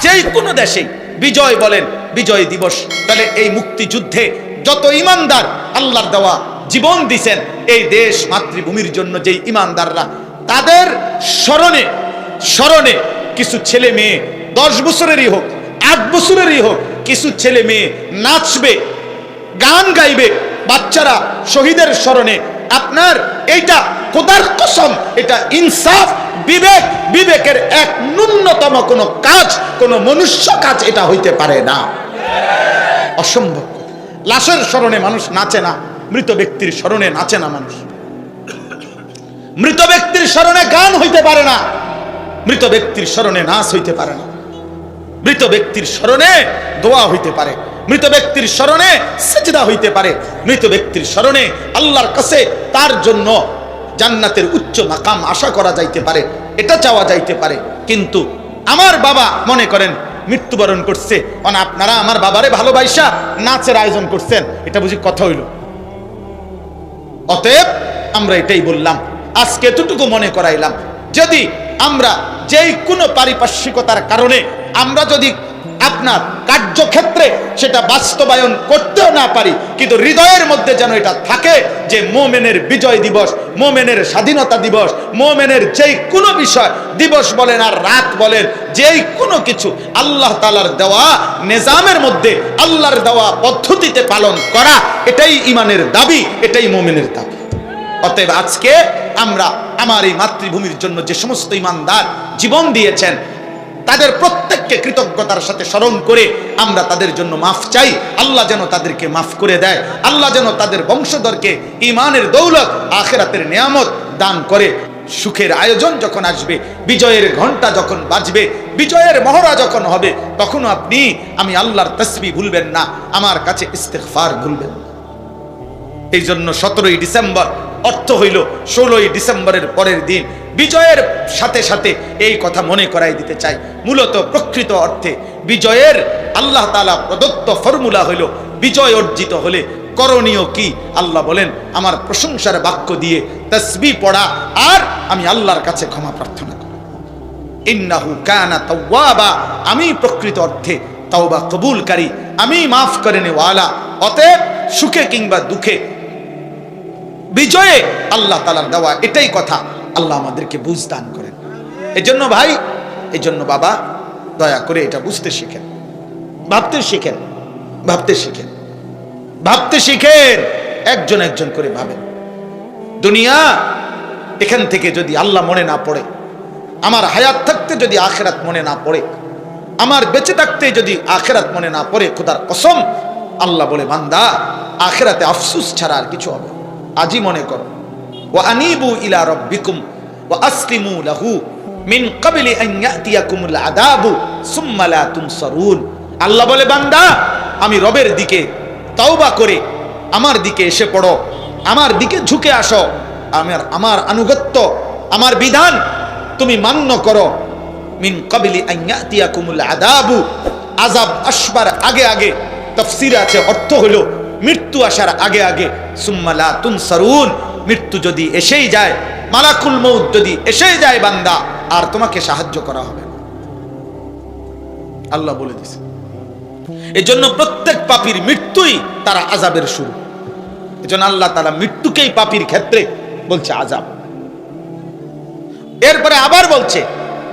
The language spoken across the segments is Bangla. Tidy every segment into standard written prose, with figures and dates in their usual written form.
যেই কোনো দেশে বিজয় বলেন বিজয় দিবস, তাহলে এই মুক্তিযুদ্ধে যত ইমানদার আল্লাহর দেওয়া জীবন দিছেন এই দেশ মাতৃভূমির জন্য, যেই ইমানদাররা, তাদের স্মরণে স্মরণে কিছু ছেলে মেয়ে 10 বছরেরই হোক 8 বছরেরই হোক, কিছু ছেলে মেয়ে নাচবে, গান গাইবে, বাচ্চারা শহীদের স্মরণে। আপনার এইটা খোদার কসম, এটা ইনসাফ, বিবেক, বিবেকের এক ন্যূনতম কোনো কাজ, কোনো মনুষ্য কাজ এটা হইতে পারে না, অসম্ভব। লাশের স্মরণে মানুষ নাচে না, মৃত ব্যক্তির স্মরণে নাচে না মানুষ। মৃত ব্যক্তির স্মরণে গান হইতে পারে না, মৃত ব্যক্তির স্মরণে নাচ হইতে পারে না। মৃত ব্যক্তির স্মরণে দোয়া হইতে পারে, মৃত ব্যক্তির স্মরণে সিজদা হইতে পারে, মৃত ব্যক্তির স্মরণে আল্লাহর কাছে তার জন্য জান্নাতের উচ্চ মাকাম আশা করা যাইতে পারে, এটা চাওয়া যাইতে পারে। কিন্তু আমার বাবা মনে করেন মৃত্যুবরণ করছে, আপনারা আমার বাবারে ভালোবাসা নাচের আয়োজন করছেন, এটা বুঝি কথা হইল? অতএব আমরা এটাই বললাম, আজকে এতটুকু মনে করাইলাম, যদি আমরা যেই কোনো পারিপার্শ্বিকতার কারণে আমরা যদি আপনার কার্যক্ষেত্রে সেটা বাস্তবায়ন করতেও না পারি, কিন্তু হৃদয়ের মধ্যে যেন এটা থাকে যে মোমেনের বিজয় দিবস, মোমেনের স্বাধীনতা দিবস, মোমেনের যেই কোনো বিষয় দিবস বলেন আর রাত বলেন, যেই কোনো কিছু আল্লাহ তাআলার দেওয়া নিজামের মধ্যে, আল্লাহর দেওয়া পদ্ধতিতে পালন করা, এটাই ঈমানের দাবি, এটাই মোমেনের দাবি। অতএব আজকে আমরা আমার এই মাতৃভূমির জন্য যে সমস্ত ঈমানদার জীবন দিয়েছেন তাদের প্রত্যেককে কৃতজ্ঞতার সাথে স্মরণ করে আমরা তাদের জন্য মাফ চাই। আল্লাহ যেন তাদেরকে মাফ করে দেয়, আল্লাহ যেন তাদের বংশধরকে ঈমানের দৌলত, আখিরাতের নিয়ামত দান করে। সুখের আয়োজন যখন আসবে, বিজয়ের ঘন্টা যখন বাজবে, বিজয়ের মহড়া যখন হবে, তখন আপনি আমি আল্লাহর তাসবিহ ভুলবেন না, আমার কাছে ইস্তিগফার ভুলবেন না। এই জন্য 17ই ডিসেম্বর অর্থ হইল 16ই ডিসেম্বরের পরের দিন। বিজয়ের সাথে সাথে এই কথা মনে করাই দিতে চাই, মূলত প্রকৃত অর্থে বিজয়ের আল্লাহ তাআলা প্রদত্ত ফর্মুলা হইল, বিজয় অর্জিত হলে করণীয় কি? আল্লাহ বলেন আমার প্রশংসার বাক্য দিয়ে তাসবিহ পড়া, আর আমি আল্লাহর কাছে ক্ষমা প্রার্থনা করি। ইন্নাহু কানা তাওয়াবা, আমি প্রকৃত অর্থে তাওবা কবুলকারী, আমি মাফ করে নেওয়ালা। অতএব সুখে কিংবা দুঃখে, বিজয়ে আল্লাহ তাআলার দেওয়া এটাই কথা, আল্লাহ আমাদেরকে বুঝ দান করেন। এজন্য ভাই, এজন্য বাবা, দয়া করে এটা বুঝতে শিখেন, ভাবতে শিখেন, ভাবতে শিখেন, ভাবতে শিখেন, একজন একজন করে ভাবেন। দুনিয়া এখান থেকে যদি আল্লাহ মনে না পড়ে, আমার হায়াত থাকতে যদি আখিরাত মনে না পড়ে, আমার বেঁচে থাকতে যদি আখিরাত মনে না পড়ে, খোদার কসম আল্লাহ বলে বান্দা আখিরাতে আফসোস ছাড়া আর কিছু হবে। আজই মনে করো, ওয়া আনিবু ইলা রাব্বিকুম ওয়া আসলিমু লাহু মিন ক্বাবলি আন ইয়াতিয়াকুমুল আযাবু সুম্মা লা তুনসারুন। আল্লাহ বলে বান্দা আমি রবের দিকে তওবা করে আমার দিকে এসে পড়ো, আমার দিকে ঝুঁকে আসো, আমার আনুগত্য, আমার বিধান তুমি মান্য করো। মিন ক্বাবলি আন ইয়াতিয়াকুমুল আযাবু, আযাব আসবার আগে আগে, তাফসীরে আছে অর্থ হলো মৃত্যু আসার আগে আগে। সুম্মা লা তুনসারুন, মৃত্যু যদি এসেই যায়, মালাকুল মউত যদি এসেই যায় বান্দা, আর তোমাকে সাহায্য করা হবে না, আল্লাহ বলে দিয়েছে। এজন্য প্রত্যেক পাপীর মৃত্যুই তারা আযাবের শুরু। এজন্য আল্লাহ তাআলা মৃত্যুকেই পাপীর ক্ষেত্রে বলছে আযাব। এরপরে আবার বলছে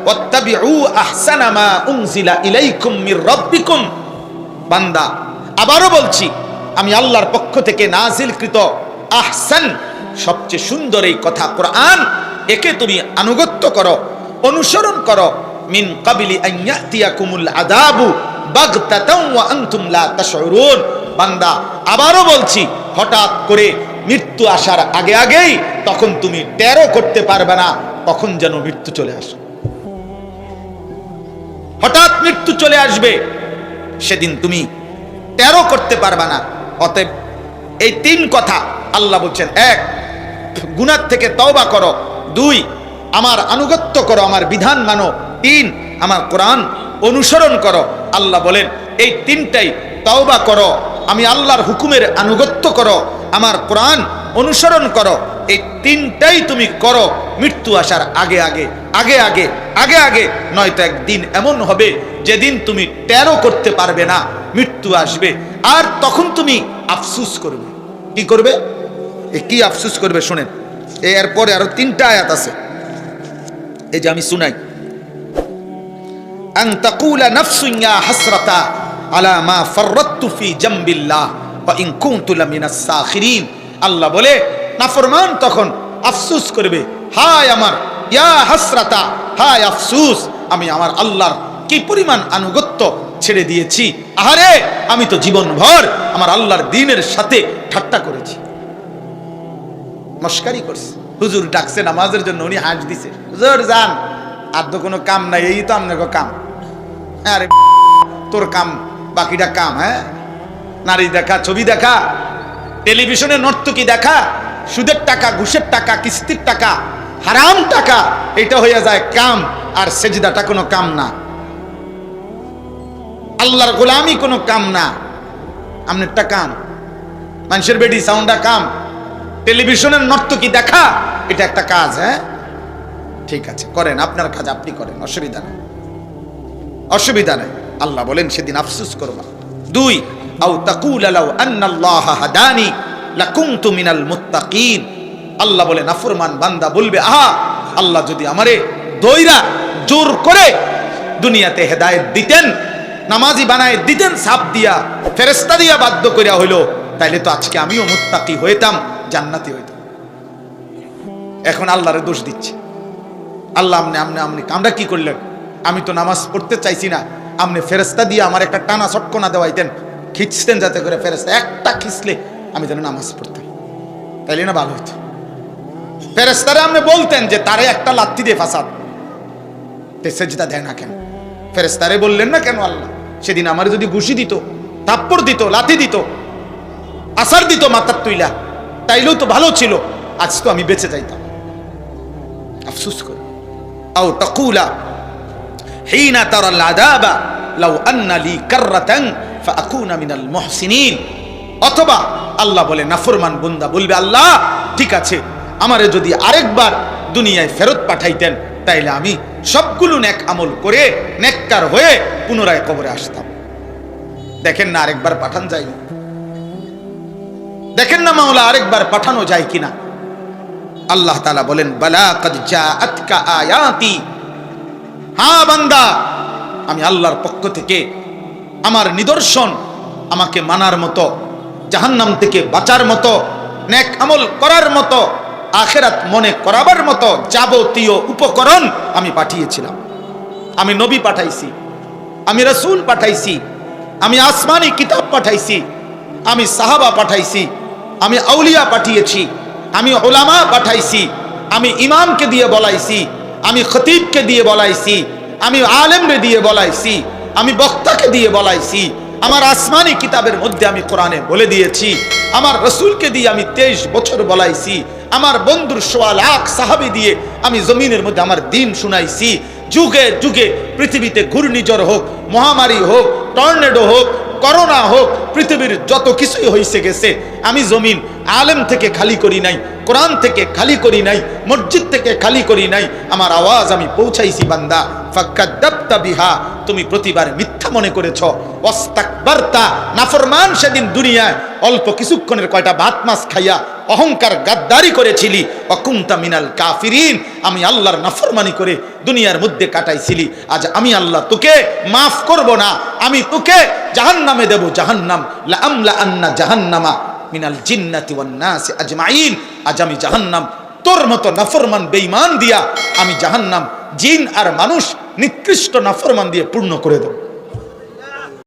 ওয়াত্তাবিউ আহসানা মা উনজিলা ইলাইকুম মির রাব্বিকুম। বান্দা আবারও বলছি, আমি আল্লাহর পক্ষ থেকে নাজিলকৃত আহসান, সবচেয়ে সুন্দর এই কথা কোরআন, একে তুমি আনুগত্য করো, অনুসরণ করো। মিন ক্বাবলি আন ইয়াতিয়াকুমুল আযাবু বাগতাতাও ওয়া আনতুম লা তাশউরুন। বান্দা আবারও বলছি, হঠাৎ করে মৃত্যু আসার আগে আগেই, তখন তুমি টেরও করতে পারবে না কখন যেন মৃত্যু চলে আসে। হঠাৎ মৃত্যু চলে আসবে, সেদিন তুমি টেরও করতে পারবে না। অতএব এই 3 কথা আল্লাহ বলছেন, 1 গুনাহ থেকে তওবা করো, 2 আমার আনুগত্য করো, আমার বিধান মানো, 3 আমার কোরআন অনুসরণ করো। আল্লাহ বলেন এই 3টাই, তওবা করো, আমি আল্লাহর হুকুমের আনুগত্য করো, আমার কোরআন অনুসরণ করো, এই 3টাই তুমি করো মৃত্যু আসার আগে আগে, আগে আগে, আগে আগে। নয়তো একদিন এমন হবে যেদিন তুমি টেরও করতে পারবে না মৃত্যু আসবে, আর তখন তুমি আফসুস করবে। কি করবে? কি আফসুস করবে শোনেন। এরপরে আরো 3টা আয়াত আছে, এই যে আমি শুনাই। আন তাকুলা নাফসুন ইয়া হাসরাতা আলা মা ফাররাতু ফি জামবিল্লাহ ওয়া ইন কুনতু লামিনাস সাখিরিন। আল্লাহ বলে নাফরমান তখন আফসোস করবে, হায় আমার, ইয়া হাসরাতা, হায় আফসোস, আমি আমার আল্লাহর কি পরিমাণ আনুগত্য ছেড়ে দিয়েছি। আহারে, আমি তো জীবনভর আমার আল্লাহর দ্বীনের সাথে ঠাট্টা করেছি, মস্কারি করছি। হুজুর ডাকছে নামাজের জন্য, উনি হাঁস দিছে, হুজুর যান, আর তো কোনো কাম নাই, এই তো আপনার কাম। আরে তোর কাম, বাকিটা কাম। হ্যাঁ, নারী দেখা, ছবি দেখা, টেলিভিশনে নর্তকী দেখা, সুদের টাকা, ঘুষের টাকা, কিস্তির টাকা, হারাম টাকা, এটা হয়ে যায় কাম। আর সেজদাটা কোনো কাম না, আল্লাহর গোলামি কোনো কাম না, আপনারটা কাম। মানুষের বেডি সাউন্ডা কাম, টেলিভিশনের নর্তকী দেখা এটা একটা কাজ। হ্যাঁ ঠিক আছে, করেন, আপনার কাজ আপনি করেন, অসুবিধা নেই, অসুবিধা নেই। আল্লাহ বলেন সেদিন আফসোস করবা। 2 আও তাকুলা লাউ আন্নাল্লাহা হাদানি লাকুনতু মিনাল মুত্তাকিন। আল্লাহ বলে নাফরমান বান্দা বলবে, আহা, আল্লাহ যদি আমারে দইরা জোর করে দুনিয়াতে হেদায়েত দিতেন, নামাজি বানায় দিতেন, সাপ দিয়া, ফেরেশতা দিয়া বাধ্য করিয়া হইলো, তাইলে তো আজকে আমিও মুত্তাকি হইতাম, জান্নাতি হইতাম। এখন আল্লাহরে দোষ দিচ্ছে। আল্লাহ আমনে আমরা কি করলেন? আমি তো নামাজ পড়তে চাইছি না, আপনি ফেরেশতা দিয়ে আমার একটা টানা চটকনা দেওয়াইতেন, খিঁচতেন, যাতে করে ফেরেশতা একটা খিঁচলে আমি যেন নামাজ পড়তাম, তাইলে না ভালো হইতো। ফেরেশতারে আপনি বলতেন যে তারে একটা লাথি দিয়ে ফাসাদ, সেজদা দেয় না কেন? ফেরেশতারে বললেন না কেন? আল্লাহ সেদিন আমার যদি ঘুষি দিত, থাপ্পড় দিত, লাথি দিত, আসার দিত মাথার তুইলা, তাইলেও তো ভালো ছিল, আজ তো আমি বেঁচে যাইতাম। আফসোস কর। আও তাকুলা হিনা তারাল আযাবা লাউ আন্না লি কাররাতান ফাআকুনা মিনাল মুহসিনিন। অথবা আল্লাহ বলে নাফরমান বান্দা বলবে, আল্লাহ ঠিক আছে, আমারে যদি আরেকবার দুনিয়ায় ফেরত পাঠাইতেন, তাইলে আমি সবগুলো নেক আমল করে নেককার হয়ে পুনরায় কবরে আসতাম। দেখেন না আরেকবার পাঠান যায় না? দেখেন না মাওলা আরেকবার পাঠানো যায় কিনা? আল্লাহ তাআলা বলেন, বালা কাদ জাআতকা আয়াতি। হ্যাঁ বান্দা, আমি আল্লাহর পক্ষ থেকে আমার নিদর্শন, আমাকে মানার মতো, জাহান্নাম থেকে বাঁচার মতো, নেক আমল করার মতো, আখিরাত মনে করাবার মতো যাবতীয় উপকরণ আমি পাঠিয়েছিলাম। আমি নবী পাঠাইছি, আমি রাসূল পাঠাইছি, আমি আসমানি কিতাব পাঠাইছি, আমি সাহাবা পাঠাইছি, আমি আউলিয়া পাঠিয়েছি, আমি উলামা পাঠাইছি, আমি ইমামকে দিয়ে বলাইছি, আমি খতিবকে দিয়ে বলাইছি, আমি আলেমরে দিয়ে বলাইছি, আমি বক্তাকে দিয়ে বলাইছি, আমার আসমানি কিতাবের মধ্যে আমি কোরআনে বলে দিয়েছি, আমার রসুলকে দিয়ে আমি 23 বছর বলাইছি, আমার বন্ধুর 1.25 লাখ সাহাবী দিয়ে আমি জমিনের মধ্যে আমার দ্বীন শুনাইছি। যুগে যুগে পৃথিবীতে ঘূর্ণিঝড় হোক, মহামারী হোক, টর্নেডো হোক, করোনা হোক, পৃথিবীর যত কিছুই হইছে গেছে, আমি জমিন আলেম থেকে খালি করি নাই, কোরআন থেকে খালি করি নাই, মসজিদ থেকে খালি করি নাই, আমার আওয়াজ আমি পৌঁছাইছি। বান্দা ফাকাদ্দাবতা বিহা, তুমি প্রতিবার মিথ্যা মনে করেছ। ওয়াস্তাকবারতা, নাফরমান সেদিন দুনিয়ায় অল্প কিছুক্ষণের কয়টা ভাত মাছ খাইয়া অহংকার গাদ্দারি করেছিলি। ওয়াকুনতা মিনাল কাফিরিন, আমি আল্লাহর নাফরমানি করে দুনিয়ার মধ্যে কাটাইছিলি। আজ আমি আল্লাহ তোকে মাফ করব না, আমি তোকে জাহান্নামে দেব। জাহান্নাম লা আমলা আন্না জাহান্নামা মিনাল জিন্নাতি ওয়ান নাসি আজমাইন। আজ আমি জাহান্নাম তোর মতো নাফরমান বেঈমান দিয়া আমি জাহান্নাম জিন আর মানুষ নিকৃষ্ট নাফরমান দিয়ে পূর্ণ করে দেব।